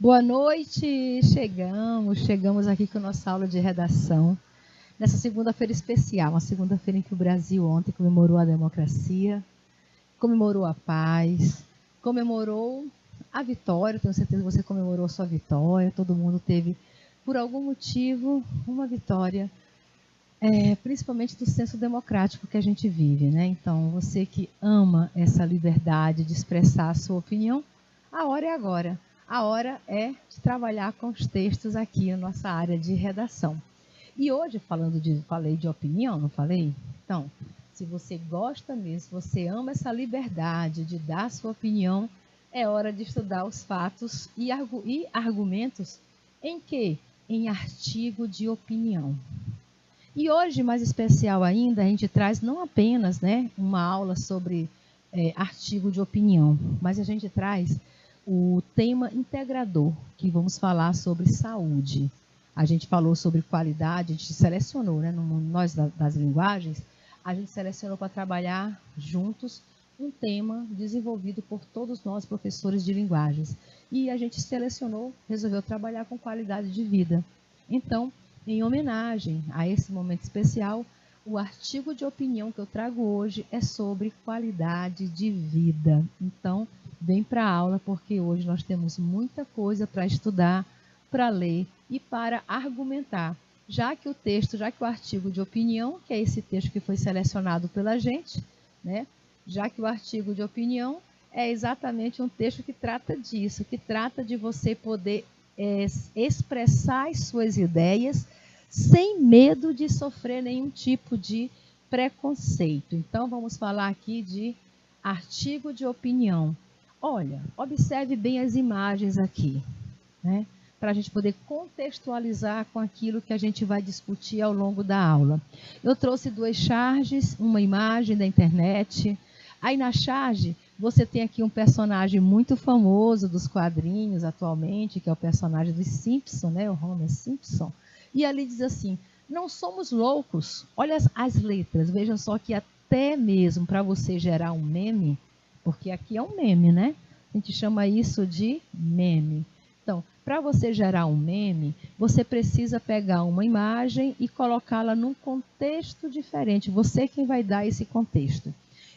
Boa noite, chegamos aqui com a nossa aula de redação, nessa segunda-feira especial, uma segunda-feira em que o Brasil ontem comemorou a democracia, comemorou a paz, comemorou a vitória, tenho certeza que você comemorou a sua vitória, todo mundo teve, por algum motivo, uma vitória, principalmente do senso democrático que a gente vive, né? Então, você que ama essa liberdade de expressar a sua opinião, a hora é agora. A hora é de trabalhar com os textos aqui na nossa área de redação. E hoje, falei de opinião, não falei? Então, se você gosta mesmo, se você ama essa liberdade de dar a sua opinião, é hora de estudar os fatos e argumentos em quê? Em artigo de opinião. E hoje, mais especial ainda, a gente traz não apenas, uma aula sobre artigo de opinião, mas a gente traz o tema integrador, que vamos falar sobre saúde. A gente falou sobre qualidade, a gente selecionou, nós das linguagens, a gente selecionou para trabalhar juntos um tema desenvolvido por todos nós, professores de linguagens. E a gente resolveu trabalhar com qualidade de vida. Então, em homenagem a esse momento especial, o artigo de opinião que eu trago hoje é sobre qualidade de vida. Então, vem para a aula, porque hoje nós temos muita coisa para estudar, para ler e para argumentar. Já que o artigo de opinião, que é esse texto que foi selecionado pela gente, já que o artigo de opinião é exatamente um texto que trata disso, que trata de você poder expressar as suas ideias sem medo de sofrer nenhum tipo de preconceito. Então, vamos falar aqui de artigo de opinião. Olha, observe bem as imagens aqui, para a gente poder contextualizar com aquilo que a gente vai discutir ao longo da aula. Eu trouxe 2 charges, uma imagem da internet. Aí na charge, você tem aqui um personagem muito famoso dos quadrinhos atualmente, que é o personagem dos Simpson, o Homer Simpson. E ali diz assim, não somos loucos. Olha as letras, vejam só que até mesmo para você gerar um meme, porque aqui é um meme, A gente chama isso de meme. Então, para você gerar um meme, você precisa pegar uma imagem e colocá-la num contexto diferente. Você quem vai dar esse contexto.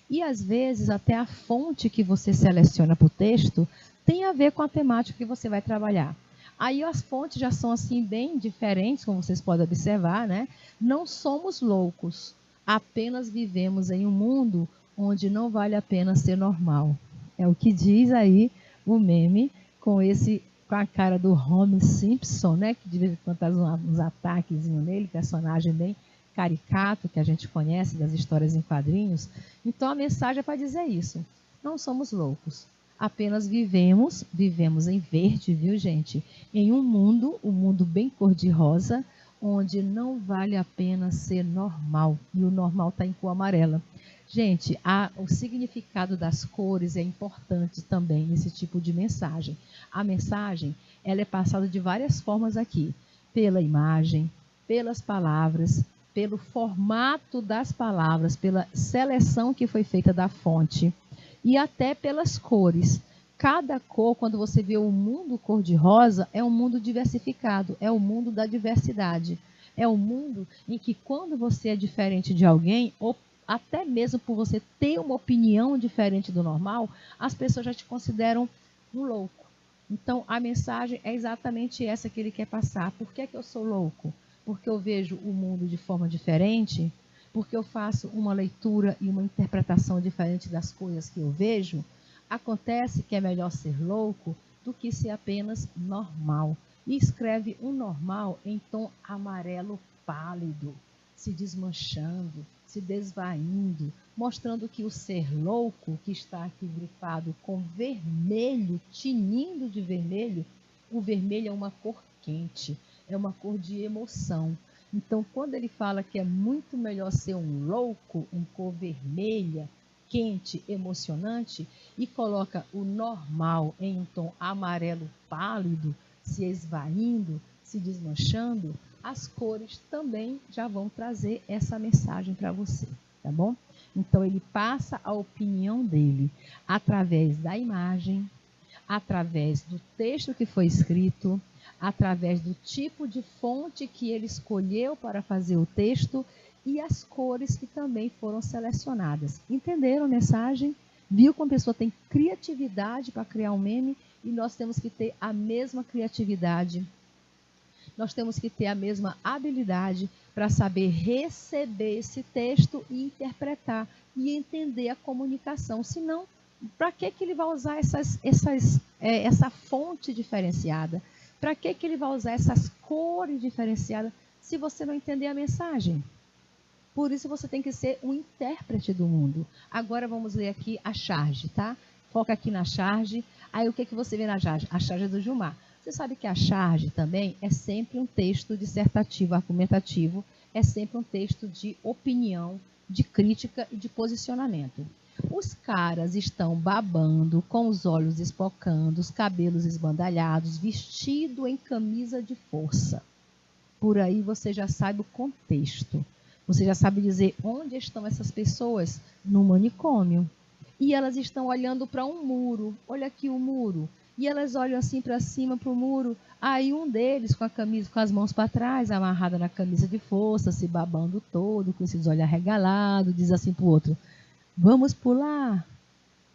E, às vezes, até a fonte que você seleciona para o texto tem a ver com a temática que você vai trabalhar. Aí as fontes já são assim bem diferentes, como vocês podem observar, Não somos loucos, apenas vivemos em um mundo onde não vale a pena ser normal. É o que diz aí o meme com a cara do Homer Simpson, que de vez em quando faz uns ataques nele, personagem bem caricato que a gente conhece das histórias em quadrinhos. Então a mensagem é para dizer isso. Não somos loucos. Apenas vivemos em verde, viu, gente? Em um mundo bem cor-de-rosa, onde não vale a pena ser normal. E o normal está em cor amarela. Gente, o significado das cores é importante também nesse tipo de mensagem. A mensagem, ela é passada de várias formas aqui. Pela imagem, pelas palavras, pelo formato das palavras, pela seleção que foi feita da fonte e até pelas cores. Cada cor, quando você vê o mundo cor-de-rosa, é um mundo diversificado, é o mundo da diversidade. É um mundo em que quando você é diferente de alguém, ou até mesmo por você ter uma opinião diferente do normal, as pessoas já te consideram um louco. Então, a mensagem é exatamente essa que ele quer passar. Por que eu sou louco? Porque eu vejo o mundo de forma diferente? Porque eu faço uma leitura e uma interpretação diferente das coisas que eu vejo? Acontece que é melhor ser louco do que ser apenas normal. E escreve um normal em tom amarelo pálido, se desmanchando, se desvaindo, mostrando que o ser louco, que está aqui grifado com vermelho, tinindo de vermelho, o vermelho é uma cor quente, é uma cor de emoção. Então, quando ele fala que é muito melhor ser um louco em cor vermelha, quente, emocionante, e coloca o normal em um tom amarelo pálido, se esvaindo, se desmanchando, as cores também já vão trazer essa mensagem para você, tá bom? Então, ele passa a opinião dele através da imagem, através do texto que foi escrito, através do tipo de fonte que ele escolheu para fazer o texto e as cores que também foram selecionadas. Entenderam a mensagem? Viu como a pessoa tem criatividade para criar um meme? E nós temos que ter a mesma criatividade. Nós temos que ter a mesma habilidade para saber receber esse texto e interpretar e entender a comunicação. Senão, para que ele vai usar essa fonte diferenciada? Para que ele vai usar essas cores diferenciadas se você não entender a mensagem? Por isso você tem que ser um intérprete do mundo. Agora vamos ler aqui a charge, tá? Foca aqui na charge. Aí o que você vê na charge? A charge é do Gilmar. Você sabe que a charge também é sempre um texto dissertativo, argumentativo, é sempre um texto de opinião, de crítica e de posicionamento. Os caras estão babando, com os olhos espocando, os cabelos esbandalhados, vestido em camisa de força. Por aí você já sabe o contexto. Você já sabe dizer onde estão essas pessoas? No manicômio. E elas estão olhando para um muro. Olha aqui o muro. E elas olham assim para cima, para o muro. Aí um deles, com a camisa, com as mãos para trás, amarrada na camisa de força, se babando todo, com esses olhos arregalados, diz assim para o outro: vamos pular.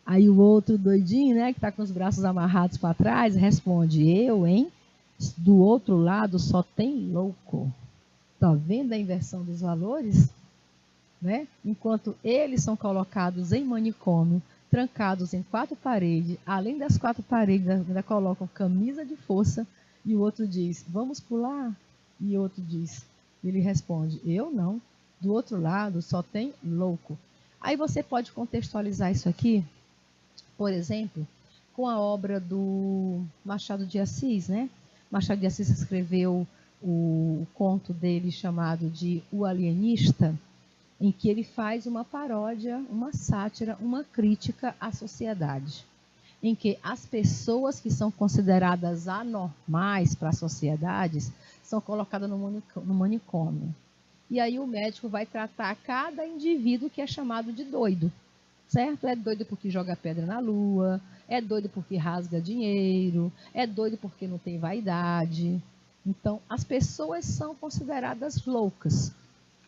Aí o outro doidinho, né, que está com os braços amarrados para trás, responde: eu, hein? Do outro lado só tem louco. Está vendo a inversão dos valores? Né? Enquanto eles são colocados em manicômio, trancados em 4 paredes, além das 4 paredes ainda colocam camisa de força, e o outro diz: vamos pular? E o outro diz, ele responde: eu não, do outro lado só tem louco. Aí você pode contextualizar isso aqui, por exemplo, com a obra do Machado de Assis, né? Machado de Assis escreveu o conto dele chamado de O Alienista, em que ele faz uma paródia, uma sátira, uma crítica à sociedade, em que as pessoas que são consideradas anormais para as sociedades são colocadas no manicômio. E aí o médico vai tratar cada indivíduo que é chamado de doido, certo? É doido porque joga pedra na lua, é doido porque rasga dinheiro, é doido porque não tem vaidade. Então, as pessoas são consideradas loucas.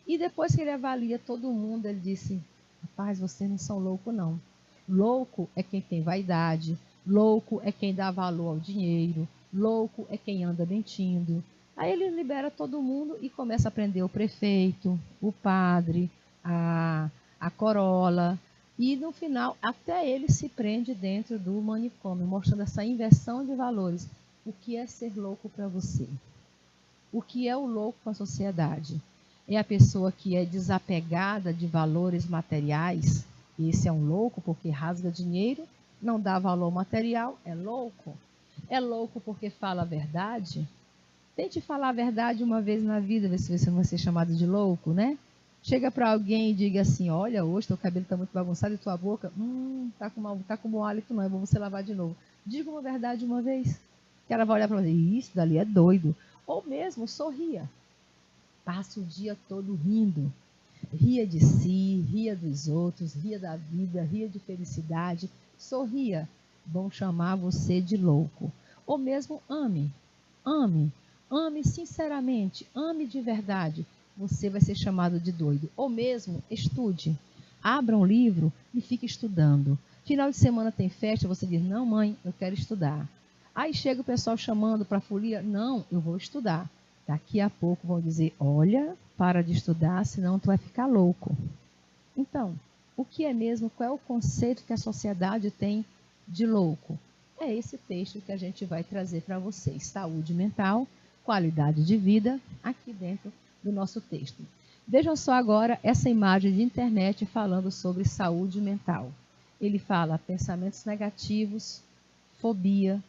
E depois que ele avalia todo mundo, ele disse: rapaz, vocês não são loucos, não. Louco é quem tem vaidade, louco é quem dá valor ao dinheiro, louco é quem anda mentindo. Aí ele libera todo mundo e começa a prender o prefeito, o padre, a corola. E no final, até ele se prende dentro do manicômio, mostrando essa inversão de valores. O que é ser louco para você? O que é o louco para a sociedade? É a pessoa que é desapegada de valores materiais. Esse é um louco porque rasga dinheiro, não dá valor material, é louco. É louco porque fala a verdade. Tente falar a verdade uma vez na vida, ver se você não vai ser chamado de louco, né? Chega para alguém e diga assim: olha, hoje teu cabelo está muito bagunçado e tua boca tá com bom hálito, não, é bom você lavar de novo. Diga uma verdade uma vez, que ela vai olhar para você: isso dali é doido. Ou mesmo sorria. Passa o dia todo rindo. Ria de si, ria dos outros, ria da vida, ria de felicidade. Sorria. Vão chamar você de louco. Ou mesmo ame. Ame. Ame sinceramente. Ame de verdade. Você vai ser chamado de doido. Ou mesmo estude. Abra um livro e fique estudando. Final de semana tem festa, você diz: não, mãe, eu quero estudar. Aí chega o pessoal chamando para a folia: não, eu vou estudar. Daqui a pouco vão dizer: olha, para de estudar, senão tu vai ficar louco. Então, o que é mesmo, qual é o conceito que a sociedade tem de louco? É esse texto que a gente vai trazer para vocês. Saúde mental, qualidade de vida, aqui dentro do nosso texto. Vejam só agora essa imagem de internet falando sobre saúde mental. Ele fala pensamentos negativos, fobia,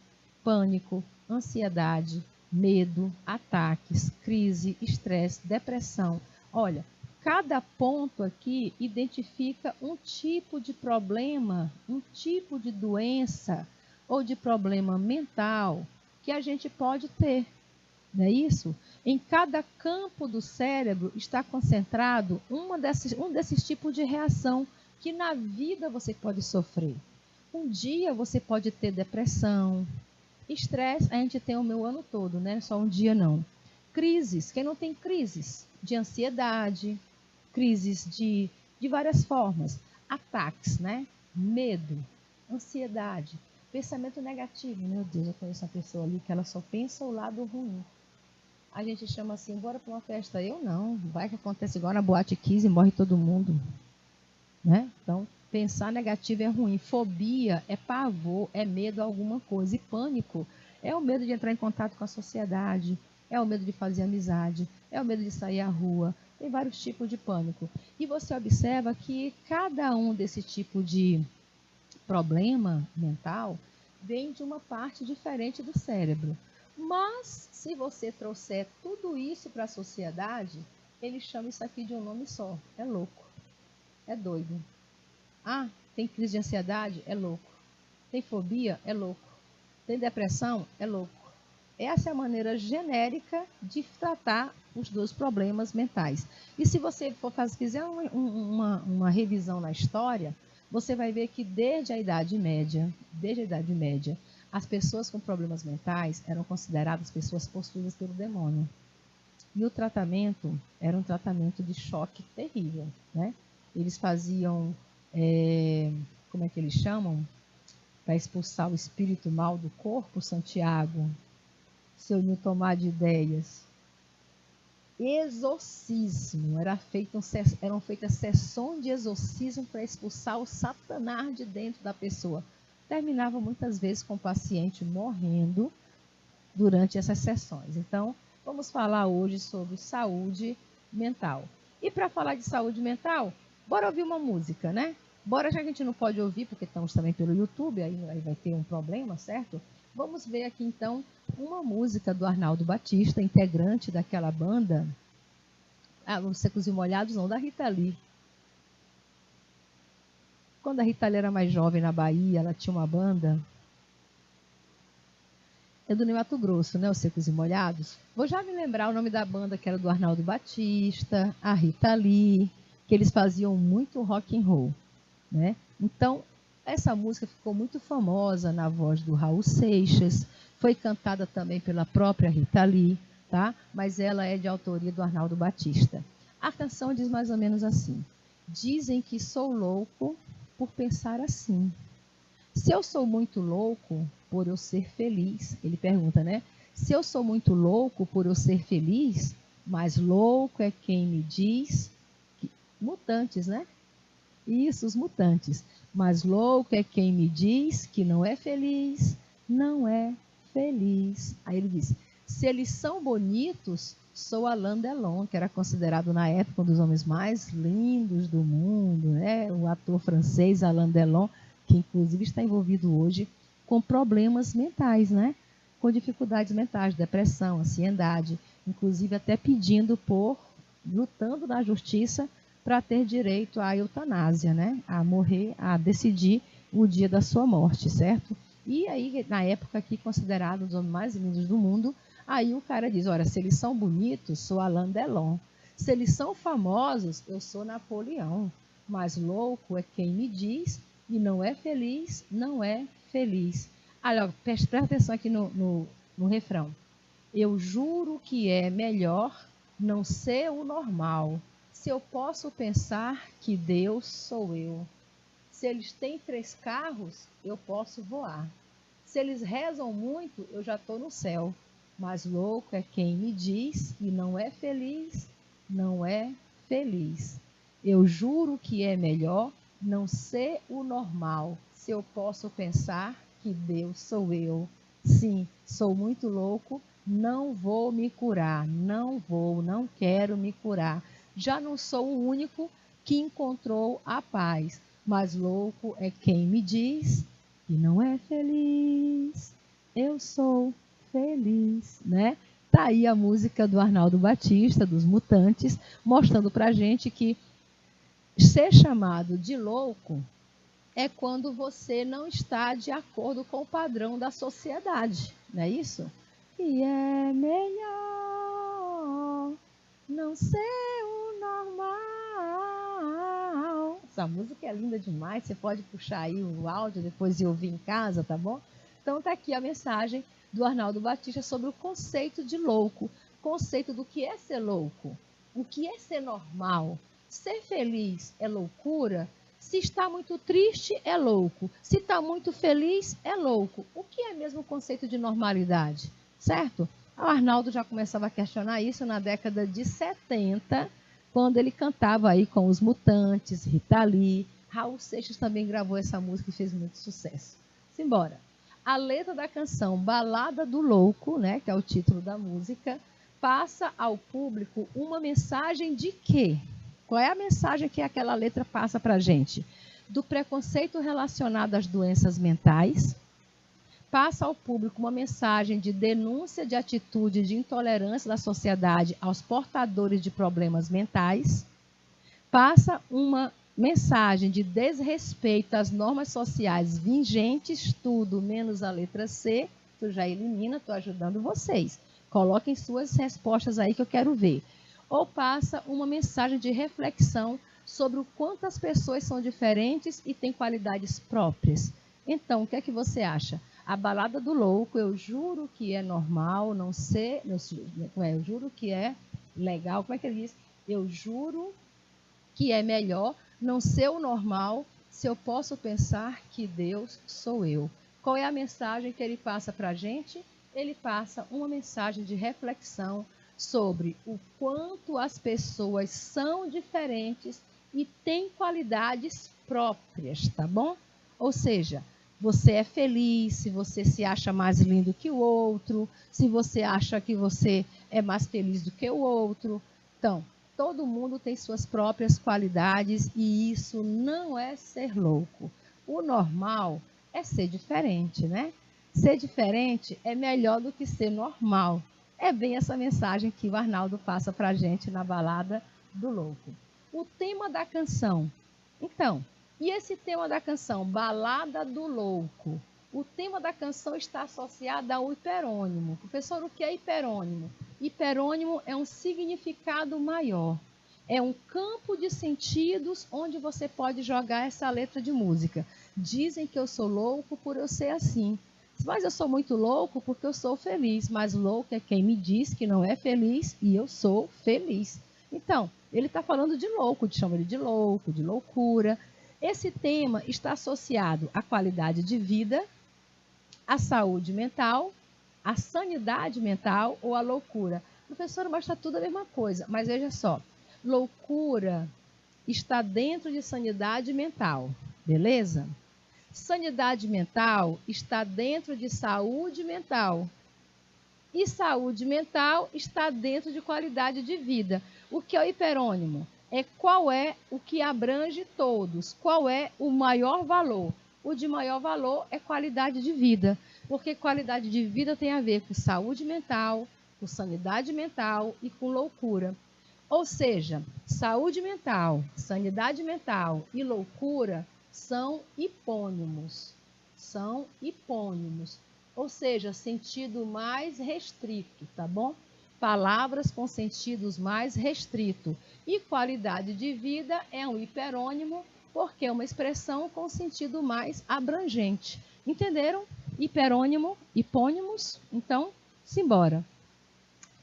pânico, ansiedade, medo, ataques, crise, estresse, depressão. Olha, cada ponto aqui identifica um tipo de problema, um tipo de doença ou de problema mental que a gente pode ter. Não é isso? Em cada campo do cérebro está concentrado um desses tipos de reação que na vida você pode sofrer. Um dia você pode ter depressão, estresse, a gente tem o meu ano todo, né? Só um dia não. Crises, quem não tem crises? De ansiedade, crises de várias formas. Ataques, né? Medo, ansiedade, pensamento negativo. Meu Deus, eu conheço uma pessoa ali que ela só pensa o lado ruim. A gente chama assim, bora para uma festa. Eu não, vai que acontece igual na Boate Kiss e morre todo mundo. Né? Então, pensar negativo é ruim. Fobia é pavor, é medo a alguma coisa. E pânico é o medo de entrar em contato com a sociedade, é o medo de fazer amizade, é o medo de sair à rua. Tem vários tipos de pânico. E você observa que cada um desse tipo de problema mental vem de uma parte diferente do cérebro. Mas, se você trouxer tudo isso para a sociedade, ele chama isso aqui de um nome só. É louco. É doido. Ah, tem crise de ansiedade? É louco. Tem fobia? É louco. Tem depressão? É louco. Essa é a maneira genérica de tratar os dois problemas mentais. E se você fizer uma revisão na história, você vai ver que desde a Idade Média, as pessoas com problemas mentais eram consideradas pessoas possuídas pelo demônio. E o tratamento era um tratamento de choque terrível, né? Eles faziam, como é que eles chamam? Para expulsar o espírito mal do corpo, Santiago, seu Newton de ideias. Exorcismo. Eram feitas sessões de exorcismo para expulsar o Satanás de dentro da pessoa. Terminava muitas vezes com o paciente morrendo durante essas sessões. Então, vamos falar hoje sobre saúde mental. E para falar de saúde mental, bora ouvir uma música, né? Bora, já que a gente não pode ouvir, porque estamos também pelo YouTube, aí vai ter um problema, certo? Vamos ver aqui, então, uma música do Arnaldo Batista, integrante daquela banda, Os Secos e Molhados, não, da Rita Lee. Quando a Rita Lee era mais jovem na Bahia, ela tinha uma banda. É do Mato Grosso, né? Os Secos e Molhados. Vou já me lembrar o nome da banda, que era do Arnaldo Batista, a Rita Lee, que eles faziam muito rock and roll, né? Então, essa música ficou muito famosa na voz do Raul Seixas, foi cantada também pela própria Rita Lee, tá? Mas ela é de autoria do Arnaldo Batista. A canção diz mais ou menos assim: dizem que sou louco por pensar assim. Se eu sou muito louco por eu ser feliz, ele pergunta, né? Se eu sou muito louco por eu ser feliz, mas louco é quem me diz que... Mutantes, né? Isso, os mutantes. Mas louco é quem me diz que não é feliz, não é feliz. Aí ele diz, se eles são bonitos, sou Alain Delon, que era considerado na época um dos homens mais lindos do mundo, né? O ator francês Alain Delon, que inclusive está envolvido hoje com problemas mentais, né? Com dificuldades mentais, depressão, ansiedade, inclusive até lutando na justiça para ter direito à eutanásia, né? A morrer, a decidir o dia da sua morte, certo? E aí, na época aqui, considerado um dos homens mais lindos do mundo, aí o cara diz, olha, se eles são bonitos, sou Alain Delon. Se eles são famosos, eu sou Napoleão. Mas louco é quem me diz e não é feliz, não é feliz. Olha, presta atenção aqui no refrão. Eu juro que é melhor não ser o normal. Se eu posso pensar que Deus sou eu. Se eles têm 3 carros, eu posso voar. Se eles rezam muito, eu já estou no céu. Mas louco é quem me diz e não é feliz, não é feliz. Eu juro que é melhor não ser o normal. Se eu posso pensar que Deus sou eu. Sim, sou muito louco, não vou me curar, não quero me curar. Já não sou o único que encontrou a paz, mas louco é quem me diz que não é feliz. Eu sou feliz, né? Tá aí a música do Arnaldo Batista, dos Mutantes, mostrando pra gente que ser chamado de louco é quando você não está de acordo com o padrão da sociedade, não é isso? E é melhor não ser o normal. Essa música é linda demais, você pode puxar aí o áudio depois e ouvir em casa, tá bom? Então está aqui a mensagem do Arnaldo Batista sobre o conceito de louco, conceito do que é ser louco, o que é ser normal. Ser feliz é loucura? Se está muito triste, é louco. Se está muito feliz, é louco. O que é mesmo o conceito de normalidade? Certo? O Arnaldo já começava a questionar isso na década de 70, quando ele cantava aí com os Mutantes, Rita Lee. Raul Seixas também gravou essa música e fez muito sucesso. Simbora. A letra da canção Balada do Louco, né, que é o título da música, passa ao público uma mensagem de quê? Qual é a mensagem que aquela letra passa para a gente? Do preconceito relacionado às doenças mentais. Passa ao público uma mensagem de denúncia de atitude de intolerância da sociedade aos portadores de problemas mentais. Passa uma mensagem de desrespeito às normas sociais vigentes, tudo menos a letra C. Tu já elimina, estou ajudando vocês. Coloquem suas respostas aí que eu quero ver. Ou passa uma mensagem de reflexão sobre o quanto as pessoas são diferentes e têm qualidades próprias. Então, o que é que você acha? A Balada do Louco, eu juro que é normal não ser... Eu juro que é legal, como é que ele diz? Eu juro que é melhor não ser o normal se eu posso pensar que Deus sou eu. Qual é a mensagem que ele passa para a gente? Ele passa uma mensagem de reflexão sobre o quanto as pessoas são diferentes e têm qualidades próprias, tá bom? Ou seja, você é feliz se você se acha mais lindo que o outro, se você acha que você é mais feliz do que o outro. Então, todo mundo tem suas próprias qualidades e isso não é ser louco. O normal é ser diferente, né? Ser diferente é melhor do que ser normal. É bem essa mensagem que o Arnaldo passa para a gente na Balada do Louco. O tema da canção. Então, e esse tema da canção, Balada do Louco? O tema da canção está associado ao hiperônimo. Professor, o que é hiperônimo? Hiperônimo é um significado maior. É um campo de sentidos onde você pode jogar essa letra de música. Dizem que eu sou louco por eu ser assim. Mas eu sou muito louco porque eu sou feliz. Mas louco é quem me diz que não é feliz e eu sou feliz. Então, ele está falando de louco, chama ele de louco, de loucura. Esse tema está associado à qualidade de vida, à saúde mental, à sanidade mental ou à loucura. Professora, mas está tudo a mesma coisa. Mas veja só, loucura está dentro de sanidade mental, beleza? Sanidade mental está dentro de saúde mental. E saúde mental está dentro de qualidade de vida. O que é o hiperônimo? É qual é o que abrange todos, qual é o maior valor. O de maior valor é qualidade de vida, porque qualidade de vida tem a ver com saúde mental, com sanidade mental e com loucura. Ou seja, saúde mental, sanidade mental e loucura são hipônimos. São hipônimos. Ou seja, sentido mais restrito, tá bom? Palavras com sentidos mais restrito. E qualidade de vida é um hiperônimo, porque é uma expressão com sentido mais abrangente. Entenderam? Hiperônimo, hipônimos. Então, simbora.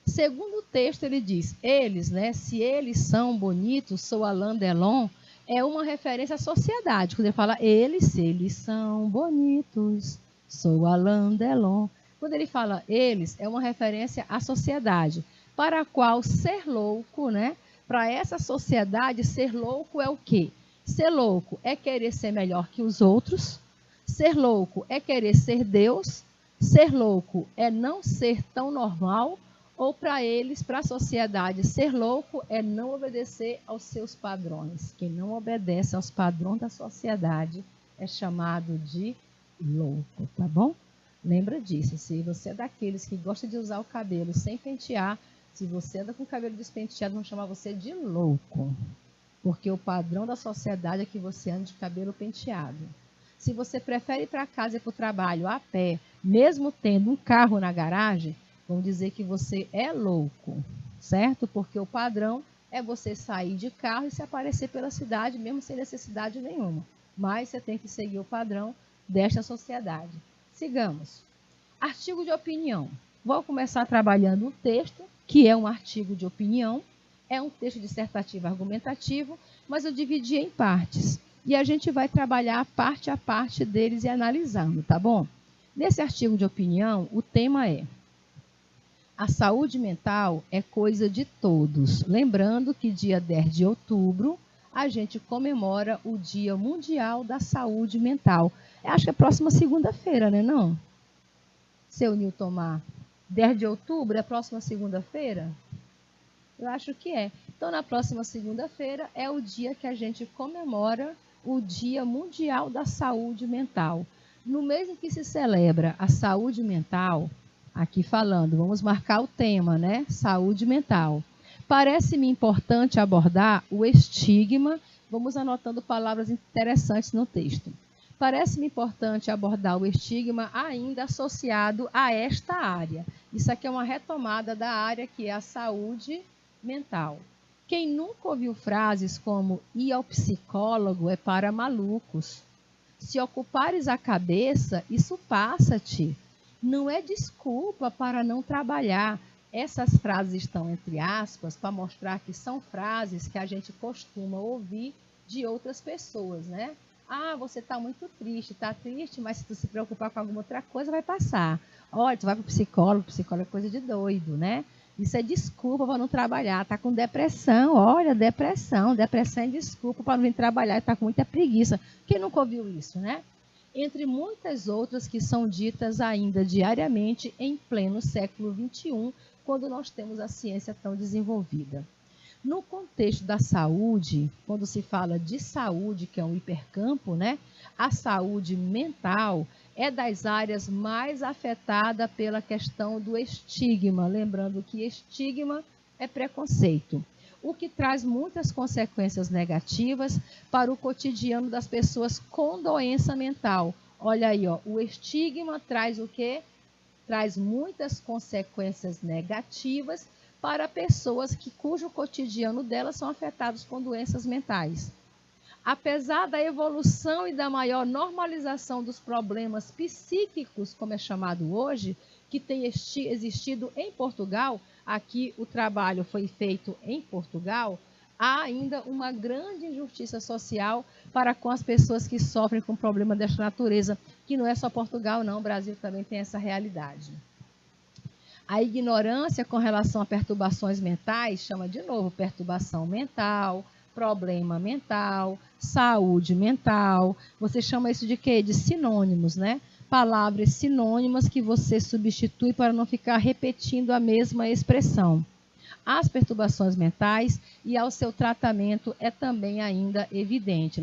Segundo o texto, ele diz, eles, né? Se eles são bonitos, sou Alain Delon, é uma referência à sociedade. Quando ele fala eles, se eles são bonitos, sou Alain Delon. Quando ele fala eles, é uma referência à sociedade, para a qual ser louco, né? Para essa sociedade, ser louco é o quê? Ser louco é querer ser melhor que os outros. Ser louco é querer ser Deus. Ser louco é não ser tão normal. Ou para eles, para a sociedade, ser louco é não obedecer aos seus padrões. Quem não obedece aos padrões da sociedade é chamado de louco, tá bom? Lembra disso, se você é daqueles que gosta de usar o cabelo sem pentear, se você anda com o cabelo despenteado, vão chamar você de louco. Porque o padrão da sociedade é que você ande de cabelo penteado. Se você prefere ir para casa e para o trabalho a pé, mesmo tendo um carro na garagem, vão dizer que você é louco, certo? Porque o padrão é você sair de carro e se aparecer pela cidade, mesmo sem necessidade nenhuma. Mas você tem que seguir o padrão desta sociedade. Sigamos. Artigo de opinião. Vou começar trabalhando um texto, que é um artigo de opinião. É um texto dissertativo argumentativo, mas eu dividi em partes. E a gente vai trabalhar parte a parte deles e analisando, tá bom? Nesse artigo de opinião, o tema é: a saúde mental é coisa de todos. Lembrando que dia 10 de outubro a gente comemora o Dia Mundial da Saúde Mental. Eu acho que é próxima segunda-feira, né, não? Seu Nilton Mar. 10 de outubro é a próxima segunda-feira? Eu acho que é. Então, na próxima segunda-feira é o dia que a gente comemora o Dia Mundial da Saúde Mental. No mês em que se celebra a saúde mental, aqui falando, vamos marcar o tema, né? Saúde mental. Parece-me importante abordar o estigma, vamos anotando palavras interessantes no texto. Parece-me importante abordar o estigma ainda associado a esta área. Isso aqui é uma retomada da área que é a saúde mental. Quem nunca ouviu frases como ir ao psicólogo é para malucos? Se ocupares a cabeça, isso passa-te. Não é desculpa para não trabalhar. Essas frases estão entre aspas para mostrar que são frases que a gente costuma ouvir de outras pessoas, né? Ah, você está muito triste, mas se tu se preocupar com alguma outra coisa, vai passar. Olha, tu vai para o psicólogo é coisa de doido, né? Isso é desculpa para não trabalhar. Está com depressão, olha, depressão é desculpa para não vir trabalhar e está com muita preguiça. Quem nunca ouviu isso, né? Entre muitas outras que são ditas ainda diariamente em pleno século XXI, quando nós temos a ciência tão desenvolvida. No contexto da saúde, quando se fala de saúde, que é um hipercampo, né? A saúde mental é das áreas mais afetada pela questão do estigma. Lembrando que estigma é preconceito, o que traz muitas consequências negativas para o cotidiano das pessoas com doença mental. Olha aí, ó, o estigma traz o quê? Traz muitas consequências negativas para pessoas cujo cotidiano delas são afetados com doenças mentais. Apesar da evolução e da maior normalização dos problemas psíquicos, como é chamado hoje, que tem existido em Portugal, aqui o trabalho foi feito em Portugal, há ainda uma grande injustiça social para com as pessoas que sofrem com problema desta natureza, que não é só Portugal, não, o Brasil também tem essa realidade. A ignorância com relação a perturbações mentais, chama de novo perturbação mental, problema mental, saúde mental. Você chama isso de quê? De sinônimos, né? Palavras sinônimas que você substitui para não ficar repetindo a mesma expressão. As perturbações mentais e ao seu tratamento é também ainda evidente,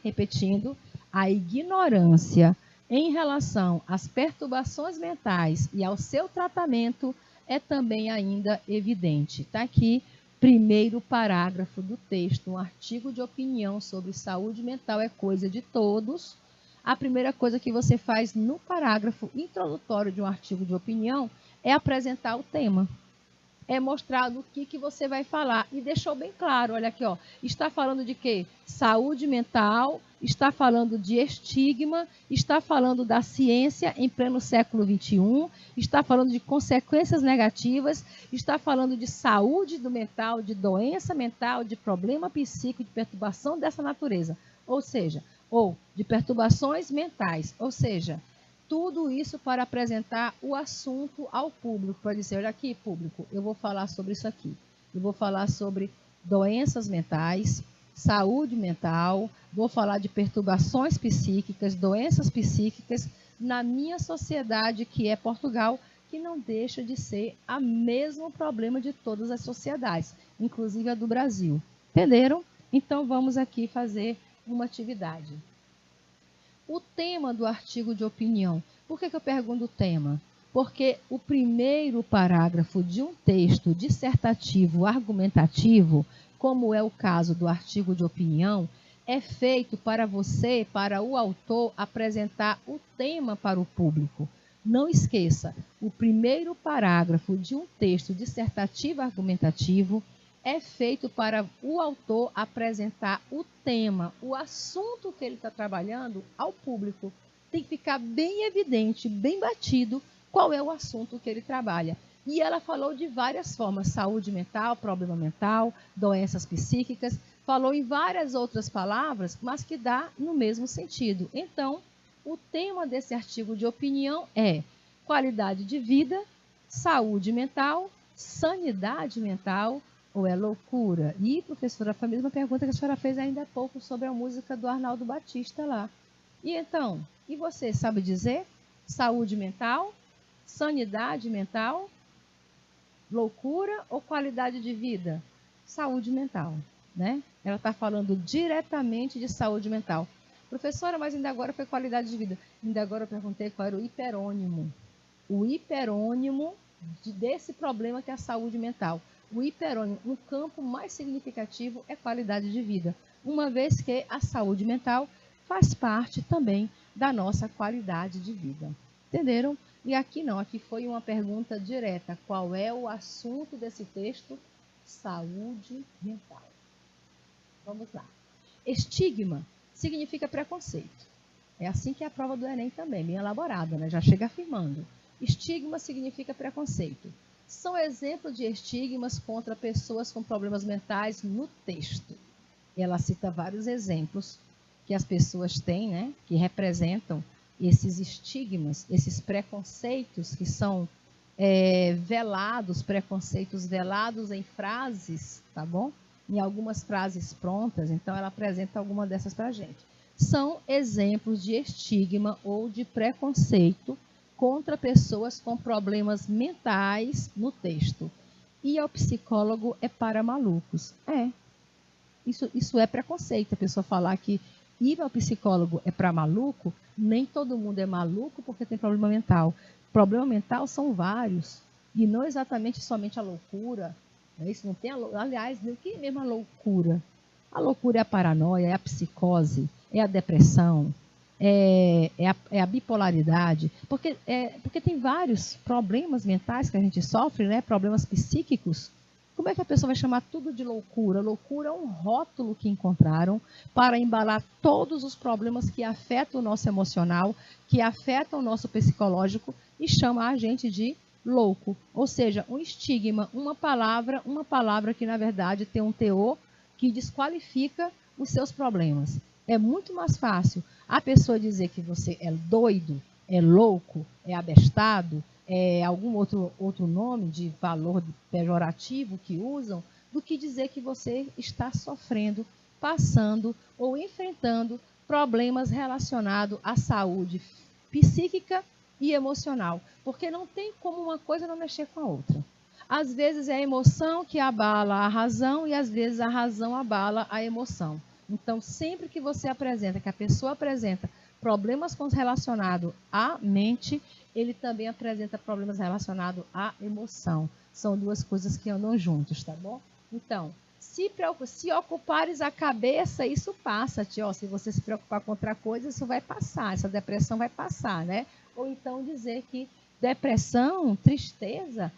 repetindo, a ignorância em relação às perturbações mentais e ao seu tratamento é também ainda evidente. Está aqui, primeiro parágrafo do texto, um artigo de opinião sobre saúde mental é coisa de todos. A primeira coisa que você faz no parágrafo introdutório de um artigo de opinião é apresentar o tema. É mostrar do que você vai falar. E deixou bem claro, olha aqui, ó, está falando de quê? Saúde mental, está falando de estigma, está falando da ciência em pleno século XXI, está falando de consequências negativas, está falando de saúde do mental, de doença mental, de problema psíquico, de perturbação dessa natureza. Ou de perturbações mentais, ou seja, tudo isso para apresentar o assunto ao público, para dizer, olha aqui, público, eu vou falar sobre isso aqui. Eu vou falar sobre doenças mentais, saúde mental, vou falar de perturbações psíquicas, doenças psíquicas na minha sociedade, que é Portugal, que não deixa de ser o mesmo problema de todas as sociedades, inclusive a do Brasil. Entenderam? Então, vamos aqui fazer uma atividade. O tema do artigo de opinião. Por que eu pergunto o tema? Porque o primeiro parágrafo de um texto dissertativo argumentativo, como é o caso do artigo de opinião, é feito para você, para o autor, apresentar o tema para o público. Não esqueça, o primeiro parágrafo de um texto dissertativo argumentativo é feito para o autor apresentar o tema, o assunto que ele está trabalhando ao público. Tem que ficar bem evidente, bem batido, qual é o assunto que ele trabalha. E ela falou de várias formas: saúde mental, problema mental, doenças psíquicas, falou em várias outras palavras, mas que dá no mesmo sentido. Então, o tema desse artigo de opinião é qualidade de vida, saúde mental, sanidade mental ou é loucura? E, professora, foi a mesma pergunta que a senhora fez ainda há pouco sobre a música do Arnaldo Batista lá. E então, e você sabe dizer saúde mental, sanidade mental, loucura ou qualidade de vida? Saúde mental, né? Ela está falando diretamente de saúde mental. Professora, mas ainda agora foi qualidade de vida. Ainda agora eu perguntei qual era o hiperônimo. O hiperônimo desse problema que é a saúde mental. O hiperônimo, um campo mais significativo é qualidade de vida, uma vez que a saúde mental faz parte também da nossa qualidade de vida. Entenderam? E aqui não, aqui foi uma pergunta direta. Qual é o assunto desse texto? Saúde mental. Vamos lá. Estigma significa preconceito. É assim que é a prova do Enem também, bem elaborada, né? Já chega afirmando. Estigma significa preconceito. São exemplos de estigmas contra pessoas com problemas mentais no texto. Ela cita vários exemplos que as pessoas têm, né? Que representam esses estigmas, esses preconceitos que são velados, preconceitos velados em frases, tá bom? Em algumas frases prontas, então ela apresenta alguma dessas para a gente. São exemplos de estigma ou de preconceito contra pessoas com problemas mentais no texto. E ao psicólogo é para malucos. Isso é preconceito, a pessoa falar que ir ao psicólogo é para maluco. Nem todo mundo é maluco porque tem problema mental. Problema mental são vários, e não exatamente somente a loucura. Isso não tem, aliás, o que é mesmo a loucura? A loucura é a paranoia, é a psicose, é a depressão, é a bipolaridade, porque tem vários problemas mentais que a gente sofre, né? Problemas psíquicos. Como é que a pessoa vai chamar tudo de loucura? Loucura é um rótulo que encontraram para embalar todos os problemas que afetam o nosso emocional, que afetam o nosso psicológico e chama a gente de louco. Ou seja, um estigma, uma palavra que na verdade tem um teor que desqualifica os seus problemas. É muito mais fácil a pessoa dizer que você é doido, é louco, é abestado, algum outro nome de valor pejorativo que usam, do que dizer que você está sofrendo, passando ou enfrentando problemas relacionados à saúde psíquica e emocional. Porque não tem como uma coisa não mexer com a outra. Às vezes é a emoção que abala a razão e às vezes a razão abala a emoção. Então, sempre que você apresenta, que a pessoa apresenta problemas relacionados à mente, ele também apresenta problemas relacionados à emoção. São duas coisas que andam juntas, tá bom? Então, se ocupares a cabeça, isso passa, tio. Se você se preocupar com outra coisa, isso vai passar, essa depressão vai passar, né? Ou então dizer que depressão, tristeza,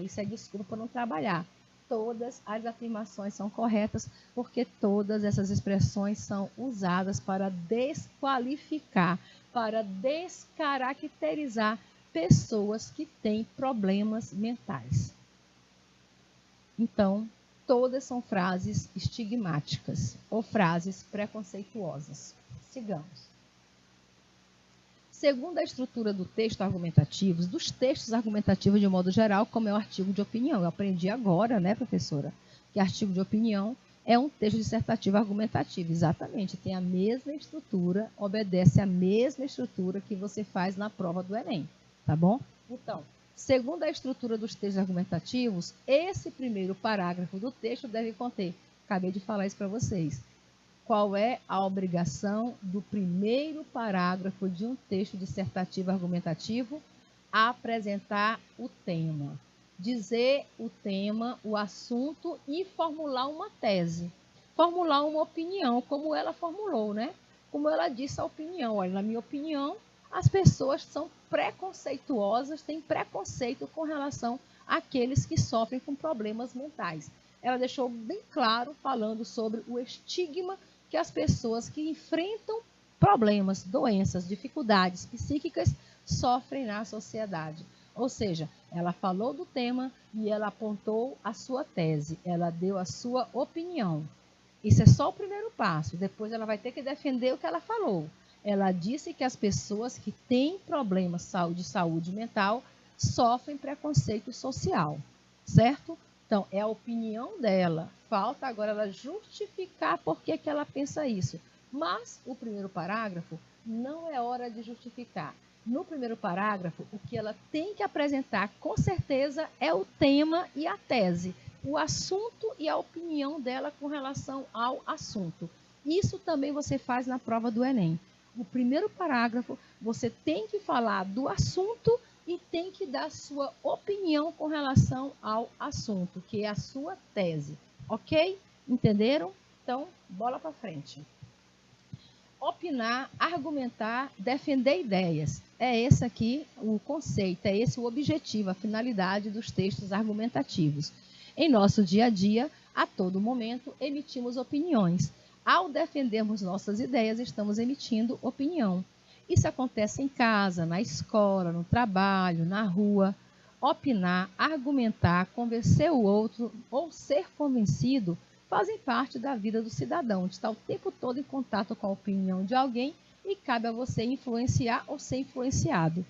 isso é desculpa para não trabalhar. Todas as afirmações são corretas, porque todas essas expressões são usadas para desqualificar, para descaracterizar pessoas que têm problemas mentais. Então, todas são frases estigmáticas ou frases preconceituosas. Sigamos. Segundo a estrutura do texto argumentativo, dos textos argumentativos de modo geral, como é o artigo de opinião. Eu aprendi agora, né, professora, que artigo de opinião é um texto dissertativo argumentativo. Exatamente, tem a mesma estrutura, obedece à mesma estrutura que você faz na prova do Enem, tá bom? Então, segundo a estrutura dos textos argumentativos, esse primeiro parágrafo do texto deve conter, acabei de falar isso para vocês, qual é a obrigação do primeiro parágrafo de um texto dissertativo argumentativo? Apresentar o tema. Dizer o tema, o assunto e formular uma tese. Formular uma opinião, como ela formulou, né? Como ela disse a opinião. Olha, na minha opinião, as pessoas são preconceituosas, têm preconceito com relação àqueles que sofrem com problemas mentais. ela deixou bem claro falando sobre o estigma que as pessoas que enfrentam problemas, doenças, dificuldades psíquicas sofrem na sociedade. Ou seja, ela falou do tema e ela apontou a sua tese, ela deu a sua opinião. Isso é só o primeiro passo, depois ela vai ter que defender o que ela falou. Ela disse que as pessoas que têm problemas de saúde mental sofrem preconceito social, certo? Então, é a opinião dela. Falta agora ela justificar por que ela pensa isso. Mas o primeiro parágrafo não é hora de justificar. No primeiro parágrafo, o que ela tem que apresentar, com certeza, é o tema e a tese, o assunto e a opinião dela com relação ao assunto. Isso também você faz na prova do Enem. O primeiro parágrafo, você tem que falar do assunto e tem que dar sua opinião com relação ao assunto, que é a sua tese. Ok? Entenderam? Então, bola para frente. Opinar, argumentar, defender ideias. É esse aqui o conceito, é esse o objetivo, a finalidade dos textos argumentativos. Em nosso dia a dia, a todo momento, emitimos opiniões. Ao defendermos nossas ideias, estamos emitindo opinião. Isso acontece em casa, na escola, no trabalho, na rua. Opinar, argumentar, convencer o outro ou ser convencido fazem parte da vida do cidadão, de estar o tempo todo em contato com a opinião de alguém e cabe a você influenciar ou ser influenciado.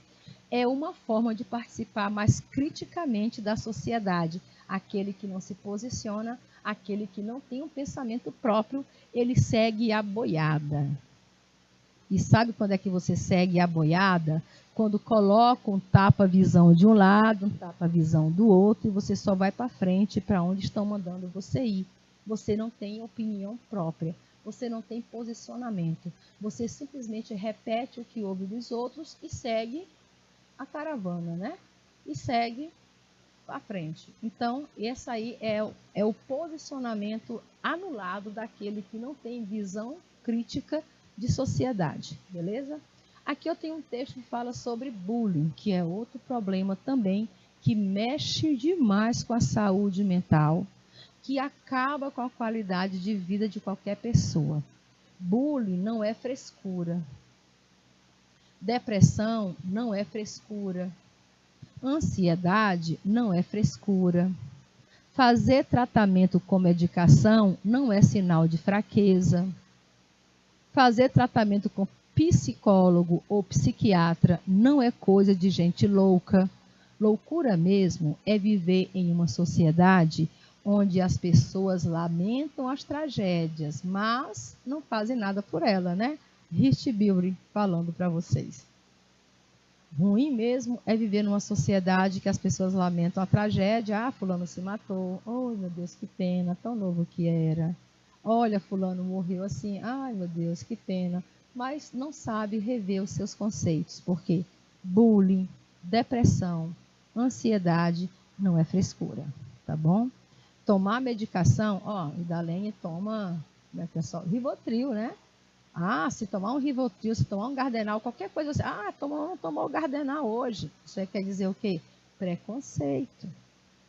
É uma forma de participar mais criticamente da sociedade. Aquele que não se posiciona, aquele que não tem um pensamento próprio, ele segue a boiada. E sabe quando é que você segue a boiada? Quando coloca um tapa-visão de um lado, um tapa-visão do outro, e você só vai para frente, para onde estão mandando você ir. Você não tem opinião própria, você não tem posicionamento. Você simplesmente repete o que ouve dos outros e segue a caravana, né? E segue à frente. Então, esse aí é o posicionamento anulado daquele que não tem visão crítica de sociedade, beleza? Aqui eu tenho um texto que fala sobre bullying, que é outro problema também que mexe demais com a saúde mental, que acaba com a qualidade de vida de qualquer pessoa. Bullying não é frescura. Depressão não é frescura. Ansiedade não é frescura. Fazer tratamento com medicação não é sinal de fraqueza. Fazer tratamento com psicólogo ou psiquiatra não é coisa de gente louca. Loucura mesmo é viver em uma sociedade onde as pessoas lamentam as tragédias, mas não fazem nada por ela, né? Rich Billy falando para vocês. Ruim mesmo é viver numa sociedade que as pessoas lamentam a tragédia. Ah, fulano se matou. Oh, meu Deus, que pena, tão novo que era. Olha, fulano morreu assim. Ai, meu Deus, que pena. Mas não sabe rever os seus conceitos. Porque bullying, depressão, ansiedade não é frescura, tá bom? Tomar medicação, ó, o Idalene toma, como é que é só? Rivotril, né? Ah, se tomar um Rivotril, se tomar um Gardenal, qualquer coisa, você, não tomou o Gardenal hoje. Isso quer dizer o quê? Preconceito.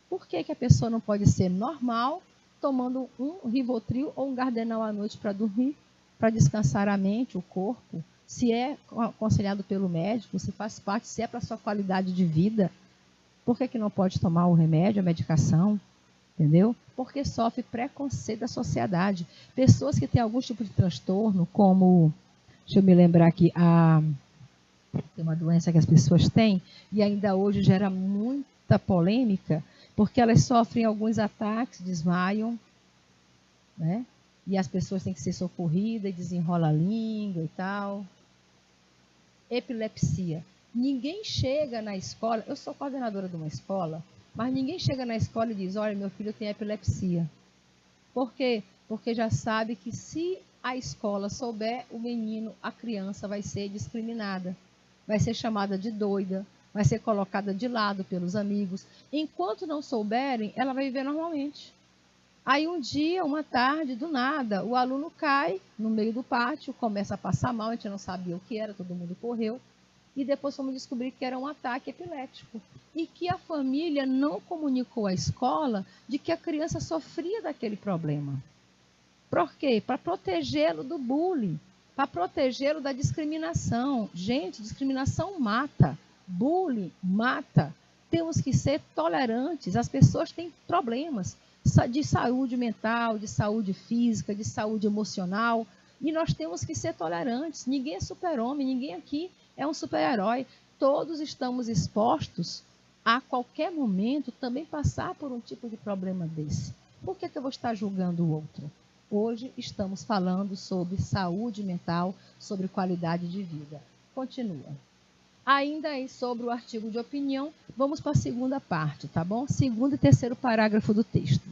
Por que a pessoa não pode ser normal tomando um Rivotril ou um Gardenal à noite para dormir, para descansar a mente, o corpo? Se é aconselhado pelo médico, se faz parte, se é para a sua qualidade de vida, por que não pode tomar o remédio, a medicação? Entendeu? Porque sofre preconceito da sociedade. Pessoas que têm algum tipo de transtorno, como, deixa eu me lembrar aqui, tem uma doença que as pessoas têm, e ainda hoje gera muita polêmica, porque elas sofrem alguns ataques, desmaiam, né? E as pessoas têm que ser socorridas, desenrola a língua e tal. Epilepsia. Ninguém chega na escola, eu sou coordenadora de uma escola, mas ninguém chega na escola e diz, olha, meu filho tem epilepsia. Por quê? Porque já sabe que se a escola souber, o menino, a criança vai ser discriminada. Vai ser chamada de doida, vai ser colocada de lado pelos amigos. Enquanto não souberem, ela vai viver normalmente. Aí um dia, uma tarde, do nada, o aluno cai no meio do pátio, começa a passar mal, a gente não sabia o que era, todo mundo correu. e depois fomos descobrir que era um ataque epilético. E que a família não comunicou à escola de que a criança sofria daquele problema. Por quê? Para protegê-lo do bullying, para protegê-lo da discriminação. Gente, discriminação mata, bullying mata. Temos que ser tolerantes. As pessoas têm problemas de saúde mental, de saúde física, de saúde emocional, e nós temos que ser tolerantes. Ninguém é super-homem, ninguém aqui é um super-herói. Todos estamos expostos a qualquer momento também passar por um tipo de problema desse. Por que eu vou estar julgando o outro? Hoje estamos falando sobre saúde mental, sobre qualidade de vida. Continua. Ainda aí sobre o artigo de opinião, vamos para a segunda parte, tá bom? Segundo e terceiro parágrafo do texto.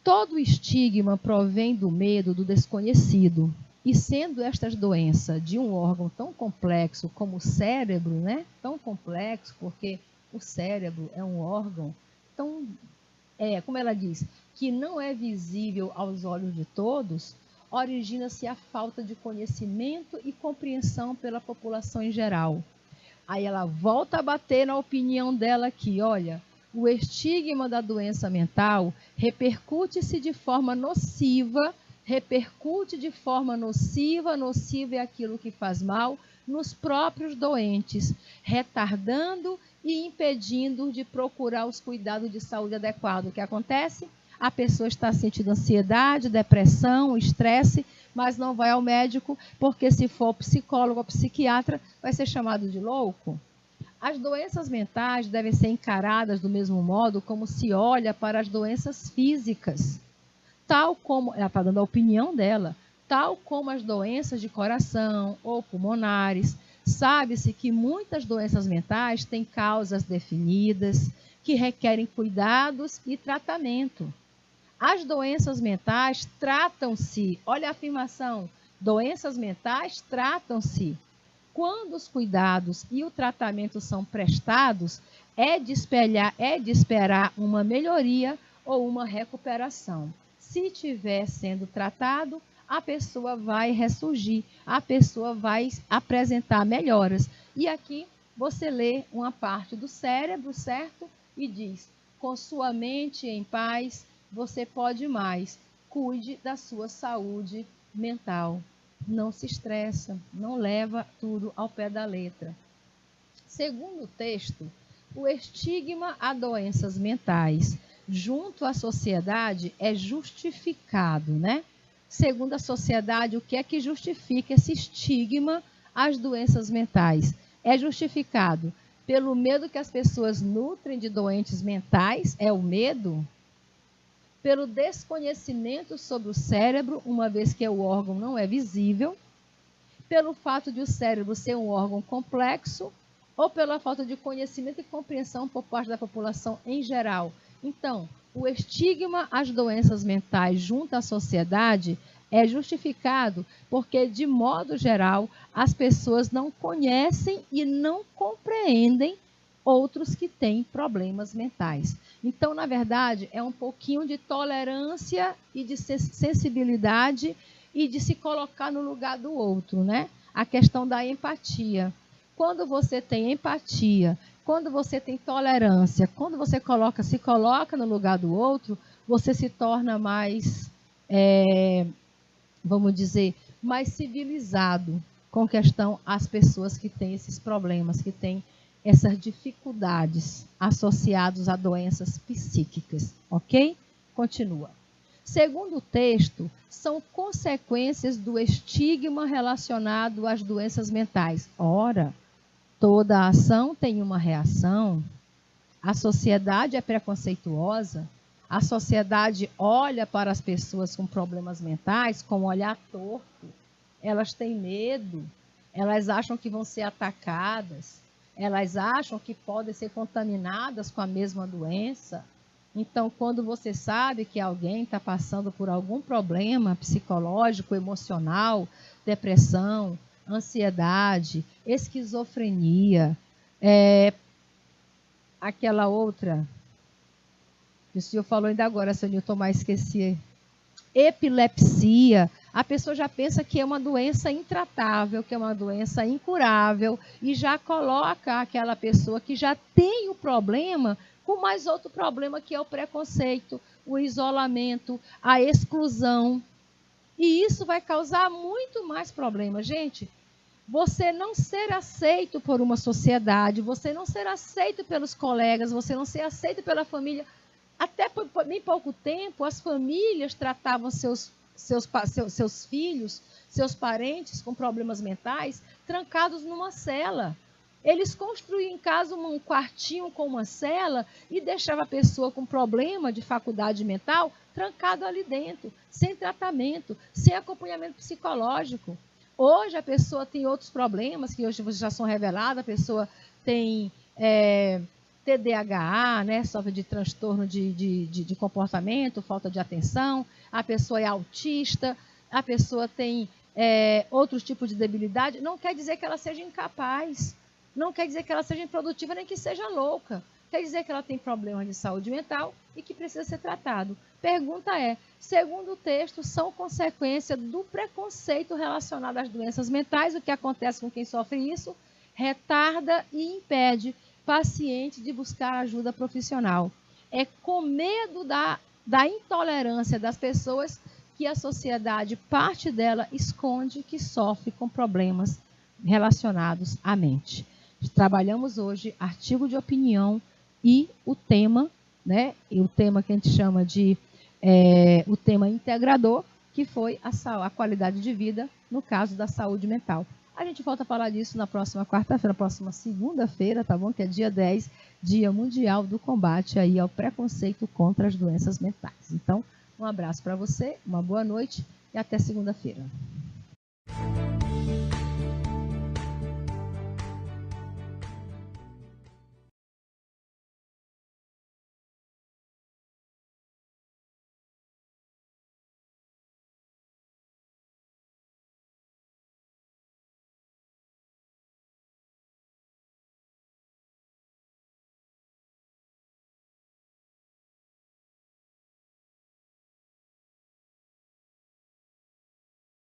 Todo estigma provém do medo do desconhecido. E sendo estas doenças de um órgão tão complexo como o cérebro, né? Tão complexo, porque o cérebro é um órgão tão, como ela diz, que não é visível aos olhos de todos, origina-se a falta de conhecimento e compreensão pela população em geral. Aí ela volta a bater na opinião dela aqui, olha, o estigma da doença mental repercute-se de forma nociva, nociva é aquilo que faz mal, nos próprios doentes, retardando e impedindo de procurar os cuidados de saúde adequados. O que acontece? A pessoa está sentindo ansiedade, depressão, estresse, mas não vai ao médico, porque se for psicólogo ou psiquiatra, vai ser chamado de louco. As doenças mentais devem ser encaradas do mesmo modo como se olha para as doenças físicas. Tal como, ela está dando a opinião dela, tal como as doenças de coração ou pulmonares, sabe-se que muitas doenças mentais têm causas definidas, que requerem cuidados e tratamento. As doenças mentais tratam-se, olha a afirmação, doenças mentais tratam-se. Quando os cuidados e o tratamento são prestados, é de esperar uma melhoria ou uma recuperação. Se estiver sendo tratado, a pessoa vai ressurgir, a pessoa vai apresentar melhoras. E aqui você lê uma parte do cérebro, certo? E diz, com sua mente em paz, você pode mais. Cuide da sua saúde mental. Não se estressa, não leva tudo ao pé da letra. Segundo o texto, o estigma a doenças mentais junto à sociedade é justificado, né? Segundo a sociedade, o que é que justifica esse estigma às doenças mentais? É justificado pelo medo que as pessoas nutrem de doentes mentais, é o medo? Pelo desconhecimento sobre o cérebro, uma vez que o órgão não é visível, pelo fato de o cérebro ser um órgão complexo, ou pela falta de conhecimento e compreensão por parte da população em geral. Então, o estigma às doenças mentais junto à sociedade é justificado porque, de modo geral, as pessoas não conhecem e não compreendem outros que têm problemas mentais. Então, na verdade, é um pouquinho de tolerância e de sensibilidade e de se colocar no lugar do outro, né? A questão da empatia. Quando você tem empatia, quando você tem tolerância, quando você se coloca no lugar do outro, você se torna mais, vamos dizer, mais civilizado com questão às pessoas que têm esses problemas, que têm essas dificuldades associadas a doenças psíquicas, ok? Continua. Segundo o texto, são consequências do estigma relacionado às doenças mentais. Ora, toda ação tem uma reação. A sociedade é preconceituosa. A sociedade olha para as pessoas com problemas mentais com um olhar torto. Elas têm medo. Elas acham que vão ser atacadas. Elas acham que podem ser contaminadas com a mesma doença. Então, quando você sabe que alguém está passando por algum problema psicológico, emocional, depressão, ansiedade, esquizofrenia, aquela outra, que o senhor falou ainda agora, seu Nilton, mas esqueci, epilepsia, A pessoa já pensa que é uma doença intratável, que é uma doença incurável, e já coloca aquela pessoa que já tem o problema com mais outro problema, que é o preconceito, o isolamento, a exclusão. E isso vai causar muito mais problemas. Gente, você não ser aceito por uma sociedade, você não ser aceito pelos colegas, você não ser aceito pela família. Até por bem pouco tempo, as famílias tratavam seus filhos, seus parentes com problemas mentais, trancados numa cela. Eles construíam em casa um quartinho com uma cela e deixavam a pessoa com problema de faculdade mental trancado ali dentro, sem tratamento, sem acompanhamento psicológico. Hoje a pessoa tem outros problemas que hoje já são revelados, a pessoa tem TDAH, né, sofre de transtorno de comportamento, falta de atenção, a pessoa é autista, a pessoa tem outros tipos de debilidade. Não quer dizer que ela seja incapaz, não quer dizer que ela seja improdutiva, nem que seja louca. Quer dizer que ela tem problemas de saúde mental e que precisa ser tratado. Pergunta é, segundo o texto, são consequência do preconceito relacionado às doenças mentais. O que acontece com quem sofre isso? Retarda e impede paciente de buscar ajuda profissional. É com medo da intolerância das pessoas que a sociedade, parte dela, esconde que sofre com problemas relacionados à mente. Trabalhamos hoje artigo de opinião e o tema, né? E o tema que a gente chama de o tema integrador, que foi a qualidade de vida no caso da saúde mental. A gente volta a falar disso na próxima quarta-feira, na próxima segunda-feira, tá bom? Que é dia 10, Dia Mundial do Combate aí ao Preconceito contra as Doenças Mentais. Então, um abraço para você, uma boa noite e até segunda-feira.